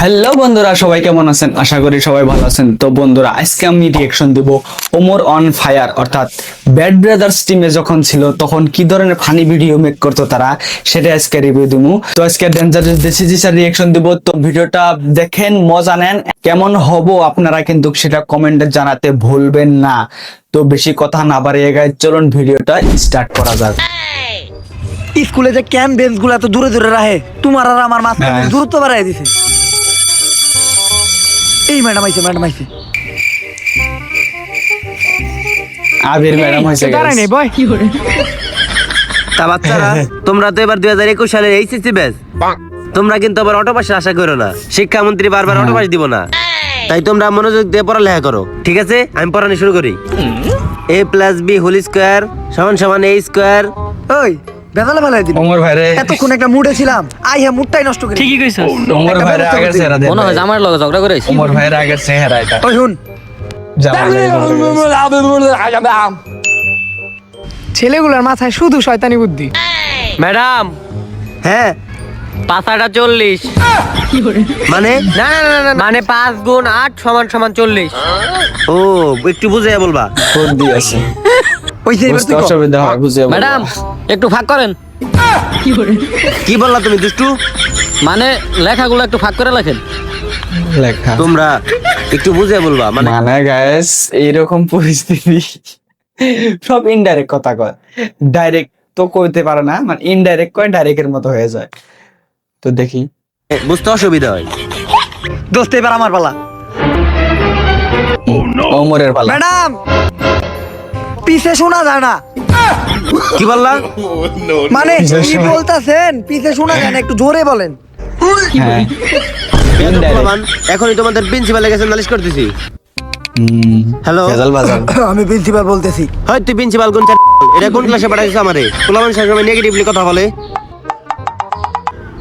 Hello বন্ধুরা, সবাই কেমন আছেন? আশা করি সবাই ভালো আছেন। তো বন্ধুরা, আজকে আমি রিয়েকশন দিব ওমর অন ফায়ার অর্থাৎ ব্যাড ব্রাদার্স টিমে যখন ছিল তখন কি ধরনের ফানি ভিডিও মেক করতো তারা, সেটা আজকে রিভিউ দিব। তো আজকে ডেঞ্জারাস ডিসিজের রিয়েকশন দিব। তো ভিডিওটা দেখেন, মজা নেন। কেমন হবো আপনারা কিন্তু সেটা কমেন্টে জানাতে ভুলবেন না। তো বেশি কথা না বাড়িয়ে গাইজ, চলুন ভিডিওটা স্টার্ট করা যাক। স্কুলে যে ক্যাম্প বেঞ্চ গুলো এত দূরে দূরে রাখে, তোমার আর আমার মাঝখানে হ্যাঁ। দূরত্ব বাড়াই দিছে। এই ম্যাডাম আইছে আবির ম্যাডাম হয়েছে guys। তা বাচ্চারা, তোমরা তো এবার 2021 সালের এইচএসসি ব্যাচ। তোমরা কিন্তু আবার অটো পাসের আশা করো না। শিক্ষামন্ত্রী বারবার অটো পাস দিব না, তাই তোমরা মনোযোগ দিয়ে পড়ালেখা করো, ঠিক আছে? আমি পড়ানো শুরু করি। a + b whole square = a square. ওই বেদালে ফেলাই দিবি। ওমর ভাইরে এতক্ষণ একটা মুডে ছিলাম, আই হ্যাঁ মুডটাই নষ্ট করে। ঠিকই কইছস। ওমর ভাইরে আগের চেহারা দেন। মনে হয় আমার লগে ঝগড়া করেছ। ওমর ভাইরে আগের চেহারা এটা। ওই শুন, ছেলেগুলোর মাথায় শুধু শয়তানি বুদ্ধি। ম্যাডাম, হ্যাঁ পাতাটা 40। মানে না না না না, মানে 5 গুণ 8 = 40। ও একটু বুঝাইয়া বলবা। বুদ্ধি আছে, ওই যে এবার বুঝতে তুই কর। অসুবিধা হয়, বুঝে বলবো। ম্যাডাম, একটু ফাঁক করেন। কি বললা তুমি দুষ্টু? মানে লেখাগুলো একটু ফাঁক করে লেখেন। লেখা তোমরা একটু বুঝাইয়া বলবা। মানে মানে গাইস, এইরকম পরিস্থিতি সব ইনডাইরেক্ট কথা কয়, ডাইরেক্ট তো কইতে পারে না, মানে ইনডাইরেক্ট কয় ডাইরেক্টের মতো হয়ে যায়। তো দেখি বুঝতে অসুবিধা হয়। দোস্ত এবার আমার পালা। ওমরের পালা। ম্যাডাম, পিছে শোনা যায় না। কি বললা? মানে পিছে কি শোনা- বলতাছেন? পিছে শোনা যায় না, একটু জোরে বলেন। হ্যাঁ, ইনডাইরেক্ট। প্রমাণ, এখনই তোমাদের প্রিন্সিপালের কাছে নালিশ করতেছি। হ্যালো। ভেজাল বাজার। আমি প্রিন্সিপাল বলতেছি। হয় তুই প্রিন্সিপাল কোন এটা কোন ক্লাসে পাঠাইছিস আমারে? পোলামান সবসময় নেগেটিভলি কথা বলে।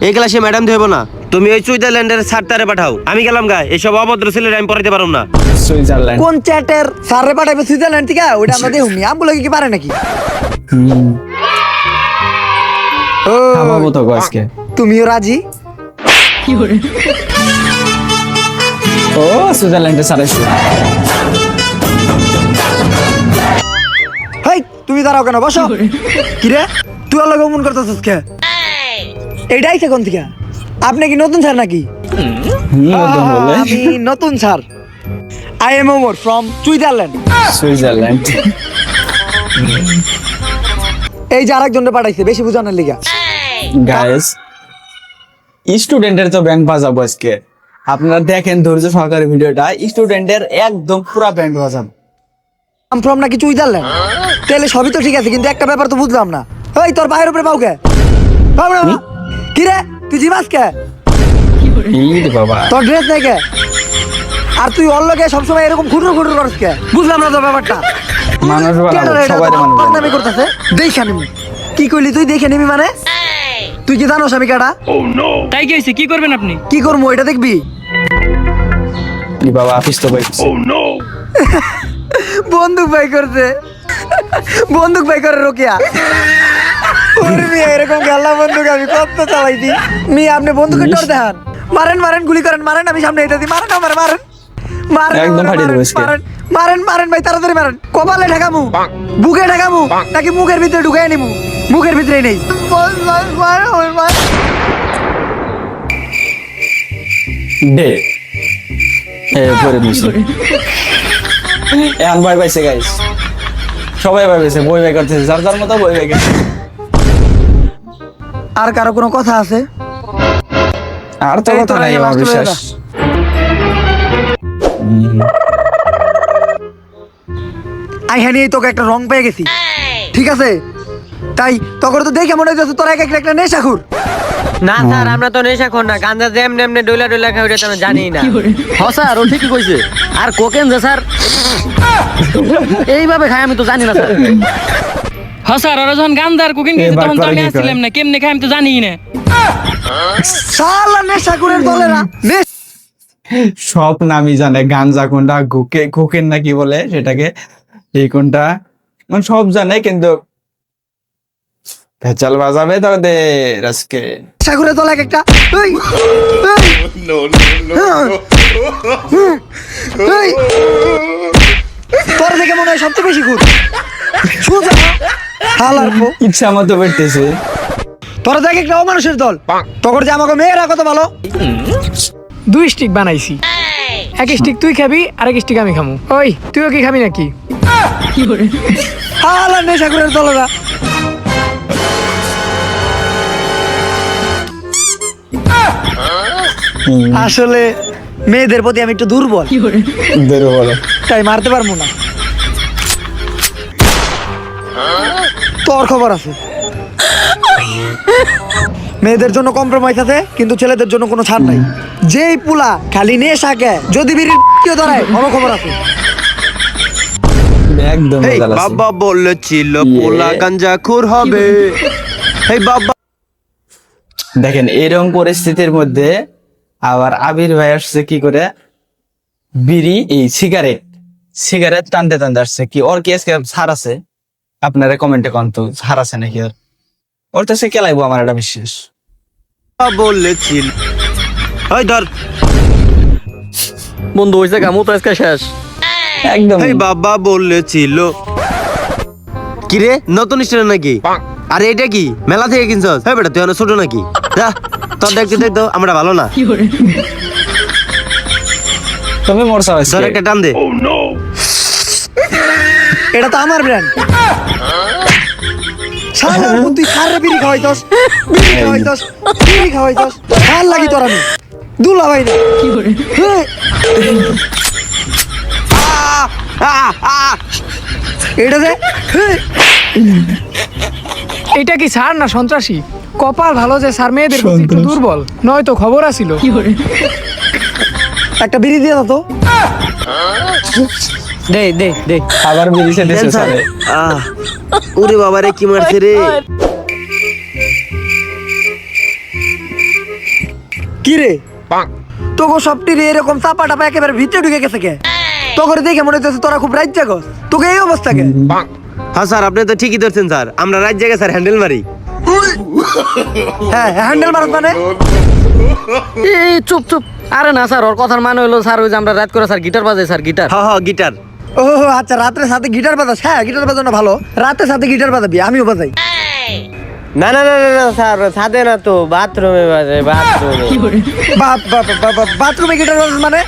এই ক্লাসে ম্যাডাম দেবো না, তুমি ওই সুইজারল্যান্ডের স্যারটারে পাঠাও। আমি গেলাম গা, এসব অভদ্র ছেলেরা আমি পড়াইতে পারুম না। সুইজারল্যান্ড। কোন চ্যাটের স্যারে পাঠাবে সুইজারল্যান্ড থেকে? ওটা আমরা দেখুন, আমগুলো কি পারে নাকি? ও, খাবো তো গো আজকে। তুমিও রাজি? ও সুইজারল্যান্ডে সারাইছে। হেই, তুমি দাঁড়াও কেন? বসো। কি রে, তুই আলো গমন করতেছিস কে? এইটাই কোন থেকে? আপনি কি নতুন স্যার নাকি? বলে আমি নতুন sir. I am Omar from Switzerland. Switzerland. এই যে আরেকজনকে পাঠাইছে বেশি বুঝানোর লিগা। গাইস, স্টুডেন্টের তো ব্যাংক বাজাবো আজকে। আপনারা দেখেন ধৈর্য সহকারে ভিডিওটা। স্টুডেন্টের একদম পুরা ব্যাংক বাজাবো। আম ফ্রম নাকি সুইজারল্যান্ড? তাহলে সবই তো ঠিক আছে, কিন্তু একটা ব্যাপার তো বুঝলাম না। ওই তোর বাইরের উপরে পাও কে? পাও না? কি রে, তুই জিমাস কে? ইরে বাবা, তোর ড্রেস নেই কে? আর তুই ওর লগে সবসময় এরকম খুটুর খুটুর করছিস কে? বুঝলাম না তো ব্যাপারটা। মানুষ বানাবো, কেডা রে এটা? সবাই মানুষ বদনামি বানাবো। করতেছে। দেখে নিবি। কি কইলি তুই? দেখে নিবি মানে? তুই কি জানোস আমি কেডা? তাই কি হইছে? কি করবেন আপনি? কি করবো এটা দেখবি? ই বাবা, অফিস তো বাইক। বন্দুক বাই করছে। বন্দুক বাই করে রোকিয়া। ওরে মিয়া, এরকম গাল্লা বন্দুক আমি কত চালাইছি। মিয়া, আপনি বন্দুকের ডর দেখান। মারেন মারেন, গুলি করেন, মারেন। আমি সামনে এটা দিই, মারেন আমারে, মারেন মারেন একদম আমারে, ফাটিয়ে দেবো মারেন, আজকে। মারেন মারেন মারেন ভাই, তাড়াতাড়ি মারেন। কপালে ঠেকামু, বুকে ঠেকামু, নাকি মুখের ভিতরে ঢুকাই নিমু? মুখের ভিতরে নেই। ডে এ পরে দিছি। এখন ভয় পাইছে গাইস, সবাই ভয় পাইছে। বই বাই করতেছে, যার যার মতো বই বাই করতেছে। আর কারো কোনো কথা আছে? আর তো এই কথা তো নাই রাজা আমার last বিশ্বাস। বেলা। আই হ্যাঁ, এই তোকে একটা রং পেয়ে গেছি, ঠিক আছে? তাই তখন তো দেখে মনে হচ্ছে তোরা একটা নেশাখুর। না স্যার, আমরা তো নেশাখোর না। গাঁজা যে এমনি এমনি ডইলা ডইলা খাই ওটা তো আমি জানি না। হ্যাঁ স্যার, ও ঠিকই কইছে। আর কোকেন যে স্যার এইভাবে খাই আমি তো জানি না স্যার। হ্যাঁ স্যার, ওরা যখন গান্দার কুকিং এবার তখন তো করে আমি কি আসছিলাম না। কেমনে খাই আমি তো জানি না। শালা নেশাখুরের দলেরা। সব নামই জানে, গাঞ্জা কোনটা, কোকেন না কি বলে সেটাকে, এই কোনটা, মানে সব জানে, কিন্তু ভেজাল বাজাবে তোদের আজকে। নেশাখুরের দল এক একটা। এই, এই, এই, তোর দেখে মনে হয় সবচেয়ে বেশি খুদ সোজা হালার পো। ইচ্ছা মতো বেরতেছে। তোরা দেখ একটা অমানুষের দল, তখন যে আমাকে মেয়েরা কত ভালো। 2 স্টিক বানাইছি, 1 স্টিক তুই খাবি আর 1 স্টিক আমি খামু। ওই তুইও কি খাবি নাকি? হালার নেশাখোরের দলরা। আসলে মেয়েদের প্রতি আমি একটু দুর্বল, তাই মারতে পারবো না। তোর খবর আছে, মেয়েদের জন্য কম্প্রোমাইজ আছে কিন্তু ছেলেদের জন্য কোনো ছাড় নাই। যেই পুলা খালি নেশা কে যদি বিড়ির কেউ ধরায় আমার খবর আছে। একদম এই মজা লাগছে। বাবা বলেছিল পোলা গাঞ্জাখোর হবে। এই বাবা দেখেন এরকম পরিস্থিতির মধ্যে আবার আবির ভাই আসছে কি করে, বিড়ি এই সিগারেট টানতে টানতে আসছে। কি ওর কি আজকে ছাড় আছে? আপনারা কমেন্টে কন তো ছাড় আছে নাকি ওর তো সে কেলাইবো আমার এটা বিশ্বাস। বলেছিল ওই ধর বন্ধু হয়েছে কামু তো আজকে শেষ। একদম এই বাবা বলেছিল। কি রে নতুন স্টুডেন্ট নাকি? আরে এটা কি মেলা থেকে কিনছস? হ্যাঁ বেটা তুই অনেক ছোট নাকি? যা তোর দেখতে দেখতো আমরা ভালো না। তুমি মোর সবাই ধর একটা টান দে। এটা তো আমার ব্র্যান্ড। তুই সারা বিড়ি খাওয়াইতস, বিড়ি খাওয়াইতস ভাল লাগি তোর আমি দুলা ভাই না। হ্যাঁ, এটা যে হ্যাঁ, এটা কি স্যার না সন্ত্রাসী? কপাল ভালো যে স্যার মেয়েদের প্রতি একটু দুর্বল, নয়তো খবর আসিল। একটা বিড়ি দিয়ে দাও তো। দে দে দে। আবার বিড়ি খেতেছে দেন স্যার। স্যারে। ওরে বাবা রে কি মারছে রে। কি রে তোকে সবটি রে এরকম চাপা টাপা একেবারে ভিতরে ঢুকে গেছে কে? তোকে দেখে মনে হচ্ছে তোরা খুব রাজ্য গো, তোকে এই অবস্থা কে? হ্যাঁ স্যার আপনি তো ঠিকই ধরছেন স্যার, আমরা রাত জায়গায় স্যার হ্যান্ডেল মারি। হ্যাঁ হ্যান্ডেল মারত মানে? এই চুপ চুপ। আরে না স্যার, ওর কথার মানে হলো স্যার ওই যে আমরা রাত করে স্যার গিটার বাজাই স্যার, গিটার। হ্যাঁ হ্যাঁ গিটার। ও আচ্ছা, রাত্রে সাথে গিটার বাজাস? হ্যাঁ গিটার বাজানো ভালো, রাতের সাথে গিটার বাজাবি, আমিও বাজাই। না না না না না স্যার, ছাদে না তো, বাথরুমে বাজে, বাথরুমে। বাথরুমে গিটার বাজাস মানে?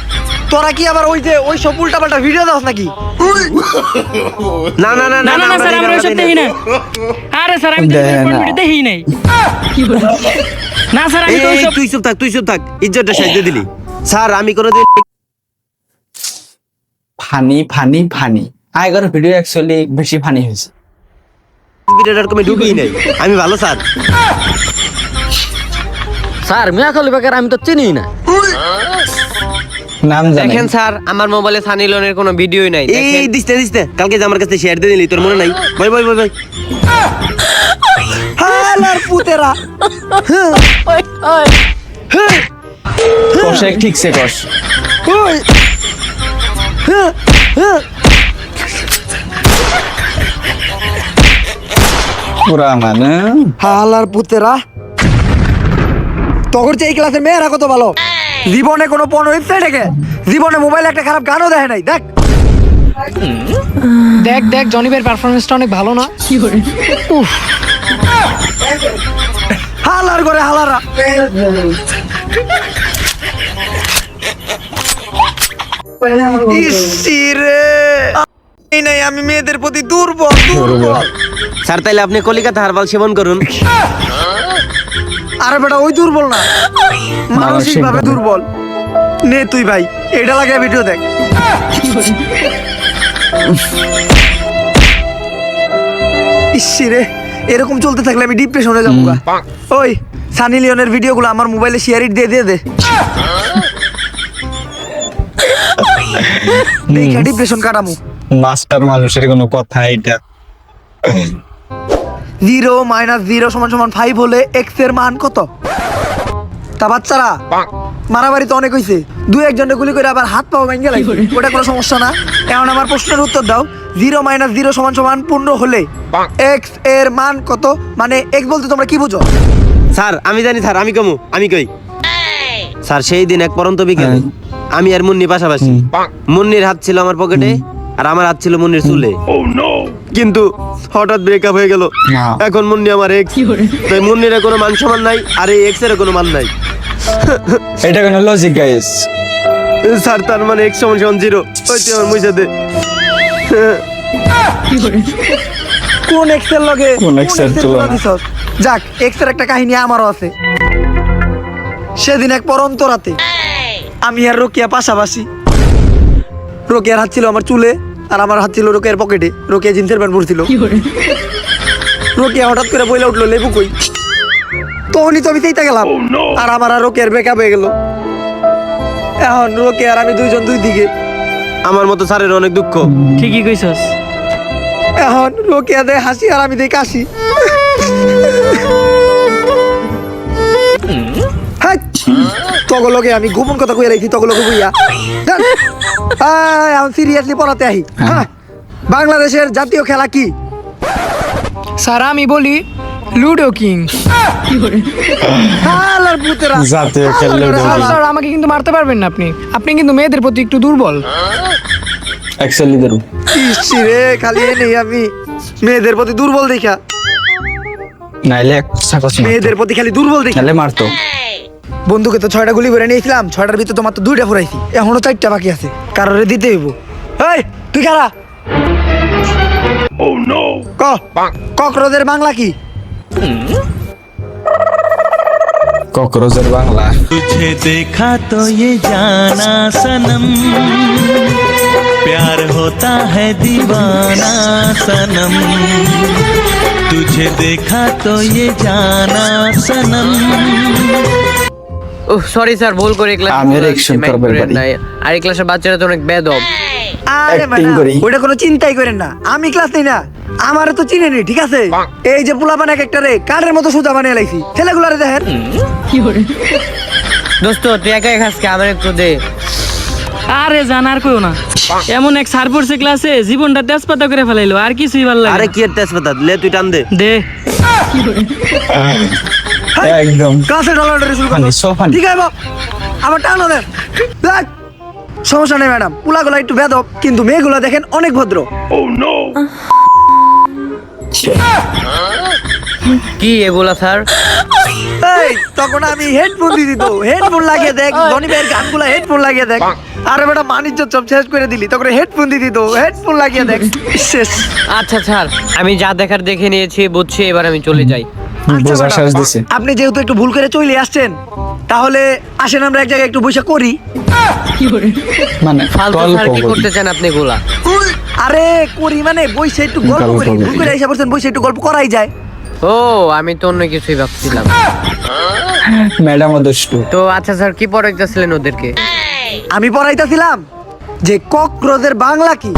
তোরা কি আবার ওই যে ওই সব উল্টা পাল্টা ভিডিও দাস নাকি? না না না না না না স্যার, আমরা ওইসব দেখি না। আরে স্যার আমি তো দেয় না। ভিডিও দেখি নাই। না স্যার আমি তো ওইসব তুই চুপ থাক ইজ্জতটা সাইজে দিলি। স্যার আমি কোনোদিন ফানি আগের ভিডিও অ্যাকচুয়ালি বেশি ফানি হয়েছে। ভিডিওটার কমে ঢুকিই নাই। আমি ভালো স্যার। স্যার মিয়া খালি বেকার আমি তো চিনি না। নাম জানেন? দেখেন স্যার, আমার মোবাইলে সানি লিওনের কোনো ভিডিওই নাই। এই দেখেন দিস্তে কালকে যে আমার কাছে শেয়ার দিয়ে দিলি তোর মনে নাই? ভাই হালার পুতেরা। কষে ঠিকছে কষ। ওই পুরা মানে হালার পুতেরা, তখন যে এই ক্লাসের মেয়েরা কত ভালো, জীবনে কোনো পর্ন ওয়েবসাইটে গে, জীবনে মোবাইলে একটা খারাপ গানও দেখে নাই। দেখ দেখ দেখ জনি ভাইয়ের পারফরমেন্সটা অনেক ভালো না? উফ, হালার করে হালারা। ইসিরে এই নাই, আমি মেয়েদের প্রতি দুর্বল। স্যার তাইলে আপনি কলিকাতা হারবাল সেবন করুন। আরে বেটা ওই দুর্বল না, মানসিক ভাবে দুর্বল। নে তুই ভাই এটা লাগে ভিডিও দেখ। ইসিরে এরকম চলতে থাকলে আমি ডিপ্রেশনে যাবো গা। ওই সানি লিওনের ভিডিওগুলো আমার মোবাইলে শেয়ার দিয়ে দে। দেখে ডিপ্রেশন কাটামু। মাস্টার মানুষের কোনো কথা এটা। 0 - 0 = 5 হলে x এর মান কত? তা বাচ্চারা মারামারি তো অনেক হইছে, 2-1 গুলি করে আবার হাত পাও ভেঙে লাগবে, ওটা কোনো সমস্যা না। এখন আমার প্রশ্নের উত্তর দাও, 0 - 0 = 15 হলে x এর মান কত? মানে x বলতে তোমরা কি বুঝো? স্যার আমি জানি স্যার, আমি কই স্যার সেই দিন এক পরন্ত বিকেলে আমি আর মুন্নি পাশাপাশি। মুন্নির হাত ছিল আমার পকেটে আর আমার হাত ছিল মুন্নির চুলে। কিন্তু হঠাৎ ব্রেকআপ হয়ে গেল। না। এখন মুন্নি আমার এক্স, তাই মুন্নির কোনো মান সম্মান নাই আর এই এক্স এর কোনো মান নাই। এটা কোনো লজিক গাইস? স্যার তার মানে এক্স সমান সমান 0। ওই তুই আমার মুইসাতে কোন এক্সের লগে কোন এক্সের তুলনা? দিছস? যাক, এক্সের একটা কাহিনী আমারও আছে। সেদিন এক পরন্ত রাতে আমি আর রোকিয়া পাশাপাশি। রোকিয়ার হাত ছিল আমার চুলে আর আমার হাত ছিল রোকিয়ার পকেটে। রোকিয়া জিন্সের প্যান্ট পরছিল। রোকিয়া হঠাৎ করে বইলা উঠলো, লেবু কই? তখনই তো আমি সেইটা গেলাম আর আমার আর রোকিয়ার ব্রেকআপ হয়ে গেল। এখন রোকিয়া আর আমি দুইজন দুই দিকে। আমার মতো স্যারের অনেক দুঃখ। ঠিকই কইছস। এখন রোকিয়া দেয় হাসি আর আমি দেই কাশি। তগলকে আমি গোপন কথা কইয়া রাখছি, তগলকে কইয়া এখন সিরিয়াসলি পড়াতে আহি। হ্যাঁ, বাংলাদেশের জাতীয় খেলা কি? স্যার আমি বলি লুডো কিং। হালার পুতেরা। জাতীয় খেল লুডো স্যার, কিং। স্যার আমাকে কিন্তু মারতে পারবেন না আপনি। আপনি কিন্তু মেয়েদের প্রতি একটু দুর্বল। অ্যাকচুয়ালি দেরু ইসি রে, খালি নেই আমি মেয়েদের প্রতি দুর্বল দেখা। নাইলে সাকস মেয়েদের প্রতি খালি দুর্বল দেখা। নাইলে মারতো। বন্ধুকে তো 6টা গুলি করে নিয়েছিলাম, 6টার ভিতর তোমার তো 2টা ফুরাইছি, এখনো 4টা বাকি আছে। কারোরে দিতে হইব। এই তুই কারা? কক্রোচের বাংলা কি? কক্রোচের বাংলা तुझे देखा तो ये जाना सनम प्यार होता है दीवाना सनम तुझे देखा तो ये जाना सनम ওহ সরি স্যার, ভুল করে ক্লাস আমি reaction করবার পারি। আর এই ক্লাসের বাচ্চারা তো অনেক বেদব। আরে Acting ম্যাডাম, করি। ওটা কোনো চিন্তাই করেন না, আমি ক্লাস নেই না। আমারে তো চিনে নি, ঠিক আছে? এই যে পোলাপান এক একটা রে কাঠের মতো সোজা বানিয়ে লাইছি, ছেলেগুলারে দেখেন। দোস্ত তুই একাই খাসকে, আমার একটু দে। আরে জানার কইও না, এমন এক স্যার পড়ছে ক্লাসে জীবনটা তেজপাতা করে ফেলাইলো, আর কিছুই ভালো লাগে আরে না। কি এর তেজপাতা, লে তুই টান দে। দে একদম ক্লাসে ডলারে শুরু করলো। Funny, so funny. ঠিক আছে বাপ, আমার টানো দেন। দেখ, সমস্যা নেই ম্যাডাম, পোলাগুলা একটু বেদব, কিন্তু মেয়েগুলা দেখেন অনেক ভদ্র। কি এগুলা স্যার? এই তখন আমি হেডফোন দিয়ে দিত, হেডফোন লাগিয়ে দেখ, ধনী ভাইয়ের গানগুলা হেডফোন লাগিয়ে দেখ। আরে বেটা বাণিজ্য সব শেষ করে দিলি, তখন হেডফোন দিয়ে দিত, হেডফোন লাগিয়ে দেখ, শেষ। আচ্ছা স্যার, আমি যা দেখার দেখে নিয়েছি, বুঝছি, এবার আমি চলে যাই। আচ্ছা বোঝা ম্যাডাম, শেষ দিছে। আপনি যেহেতু একটু ভুল করে চলে আসছেন, তাহলে আসেন আমরা এক জায়গায় একটু বসে করি। মানে ফালতু গল্প স্যার কি করি। করতে চান আপনি এগুলা? আরে করি মানে বসে একটু গল্প গল্প করি। করি। ভুল করে এসে বসেন, বসে একটু গল্প করাই যায়। ও আমি তো অন্য কিছুই ভাবছিলাম। ম্যাডাম দুষ্টু। তো আচ্ছা স্যার, কি পড়াইতেছিলেন ওদেরকে? আমি পড়াইতেছিলাম যে কক্রোচের বাংলা কি।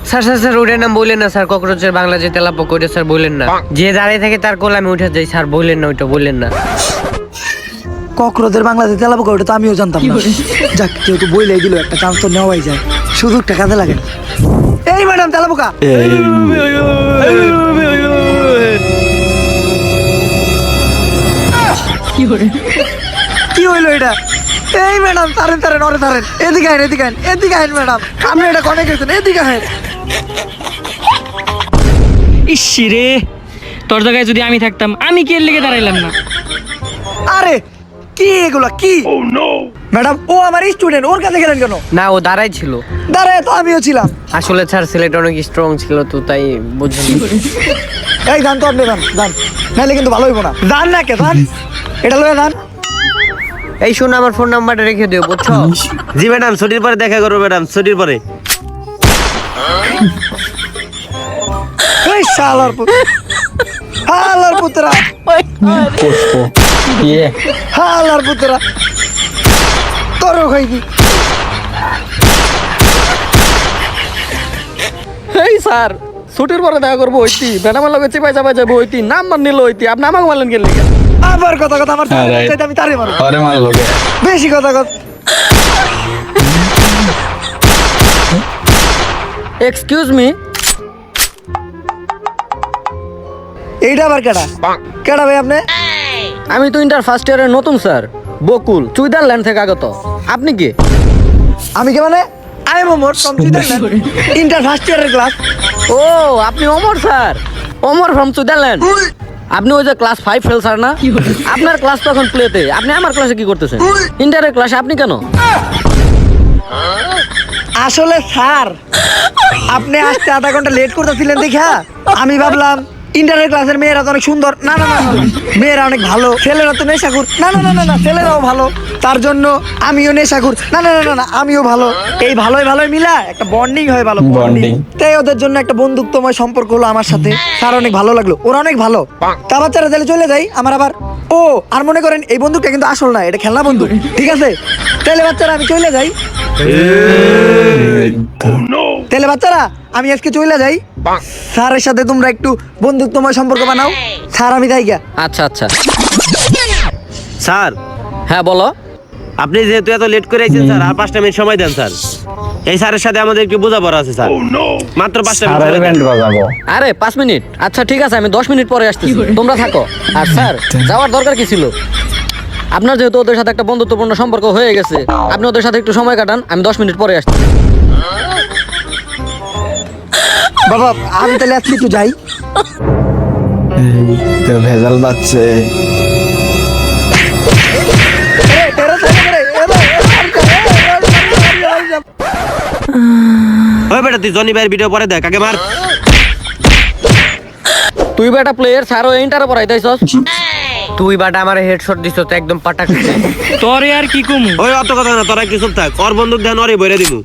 স্যার স্যার স্যার, ওটার নাম বললেন না স্যার। কক্রোচের বাংলা যে তেলাপোকা, ওইটা স্যার বললেন না। যে দাঁড়িয়ে থাকে তার কোলে আমি উঠে যাই স্যার, বললেন না, ওইটা বললেন না। কক্রোচের বাংলাতে তেলাপোকা, ওটা তো আমিও জানতাম না। যাক, যেহেতু বইলেই দিল, একটা চান্স তো নেওয়াই যায়, সুযোগটা কাজে লাগে না। এই ম্যাডাম তেলাপোকা। কি হইলো এটা? এই ম্যাডাম তারেন তারেন, ওরে তারেন, এদিকে আইন, এদিকে আইন, এদিকে আইন ম্যাডাম, আপনি এটা কনে গেছেন, এদিকে আইন। ইসি রে, তোর জায়গায় যদি আমি থাকতাম, আমি কি এর লেগে দাঁড়াইলাম না? আরে কি এগুলা কি? ম্যাডাম ও আমার স্টুডেন্ট, ওর কাছে গেলেন কেন? না, ও দাঁড়াই ছিল। দাঁড়ায় তো আমিও ছিলাম। আসলে স্যার ছেলেটা অনেক স্ট্রং ছিল, তো তাই বুঝলেন। এই যান তো আপনি, যান যান, নাহলে কিন্তু ভালো হইব না। যান না কে, যান, এটা লয়ে যান। এই শোনো, আমার ফোন নাম্বারটা রেখে দিও, বুঝছো? জি ম্যাডাম, ছুটির পরে দেখা করবো ম্যাডাম, ছুটির পরে। এই শালার হালার পুত্রা, পুষ্প ইয়ে হালার পুত্রা, তোর খাইবি। এই স্যার, ছুটির পরে দেখা করবো হইতি, ম্যাডামের লগে চিপাই চাপাই যাবো হইতি, নাম্বার নিল হইতি, আপনি আমাকে মারলেন কেন লেগে? আবার কথা কথা আমার হ্যাঁ, right. চাইতে আমি তারে মারব। আরে মার লোকে বেশি কথা কথা। এক্সকিউজ মি, এইটা আবার কেডা? কেডা ভাই আপনি? আমি তো ইন্টার ফার্স্ট ইয়ারের নতুন স্যার, বকুল, সুইজারল্যান্ড থেকে আগত। আপনি কি? আমি কে মানে I am Omar from Switzerland inter first ইয়ারের ক্লাস। ও আপনি অমর স্যার, অমর ফ্রম সুইজারল্যান্ড। আপনি ওই যে ক্লাস 5 ফেল স্যার না? আপনার ক্লাস তো এখন প্লেতে, আপনি আমার ক্লাসে কি করতেছেন? ইন্টারের ক্লাসে আপনি কেন? আসলে স্যার আপনি আসতে আধা ঘন্টা লেট করতেছিলেন দেখা আমি ভাবলাম ইন্টারের ক্লাসের মেয়েরা তো অনেক সুন্দর, না না না না না, মেয়েরা অনেক ভালো, ছেলেরা তো নেশাখুর, না না না না না, ছেলেরাও ভালো, তার জন্য আমিও নেশাখুর, না না না না না, আমিও ভালো, এই ভালোই ভালোই মিলা একটা বন্ডিং হয়, ভালো বন্ডিং। তাই ওদের জন্য একটা বন্ধুত্বময় সম্পর্ক হলো আমার সাথে, স্যার অনেক ভালো লাগলো, ওরা অনেক ভালো। তা বাচ্চারা তাহলে চলে যাই, আমার আবার ও আর মনে করেন এই বন্দুকটা কিন্তু আসল না, এটা খেলনা বন্দুক, ঠিক আছে? তাহলে বাচ্চারা আমি চলে যাই, তাহলে বাচ্চারা আমি আজকে চলে যাই, স্যারের সাথে তোমরা একটু বন্ধুত্বময় সম্পর্ক বানাও, স্যার আমি যাই গা। আচ্ছা আচ্ছা, স্যার হ্যাঁ বলো। আপনি যেহেতু এত লেট করে আইছেন স্যার, আর 5টা মিনিট সময় দেন স্যার। এই স্যারের সাথে আমাদের একটু বোঝাপড়া আছে স্যার, মাত্র 5টা মিনিট সময় দেন। আরে 5 মিনিট, আচ্ছা ঠিক আছে, আমি 10 মিনিট পরে আসতেছি, তোমরা থাকো। আর স্যার যাওয়ার দরকার কি ছিল? আপনার যেহেতু ওদের সাথে একটা বন্ধুত্বপূর্ণ সম্পর্ক হয়ে গেছে, আপনি ওদের সাথে একটু সময় কাটান, আমি 10 মিনিট পরে আসছি। বাবা আমি তাহলে আজকে একটু যাই। তো ভেজাল বাচ্চে ওই বেটা তুই জনি ভাইয়ের ভিডিও পরে দেখ, আগে মার। তুই বা একটা প্লেয়ার, স্যার ও ইন্টারে পড়াইতেছস। তুই বাটা আমার হেডশট দিছ তো একদম পাটাক। তোরে আর কি কমু? ওই অত কথা না, তোরা একটু চুপ থাক, ওর বন্দুক দেন, ওরই বইরে দিমু।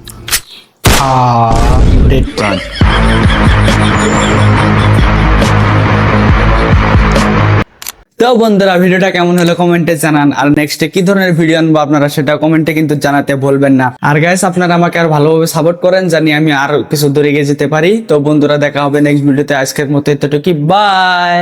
তো বন্ধুরা ভিডিওটা কেমন হলো কমেন্টে জানান, আর নেক্সটে কি ধরনের ভিডিও আনবো আপনারা সেটা কমেন্টে কিন্তু জানাতে ভুলবেন না। আর গাইস আপনারা আমাকে আর ভালোভাবে সাপোর্ট করেন, জানি আমি আর কিছু দূরে গিয়ে যেতে পারি। তো বন্ধুরা দেখা হবে নেক্সট ভিডিওতে, আজকের মতো এতটুকু, বাই।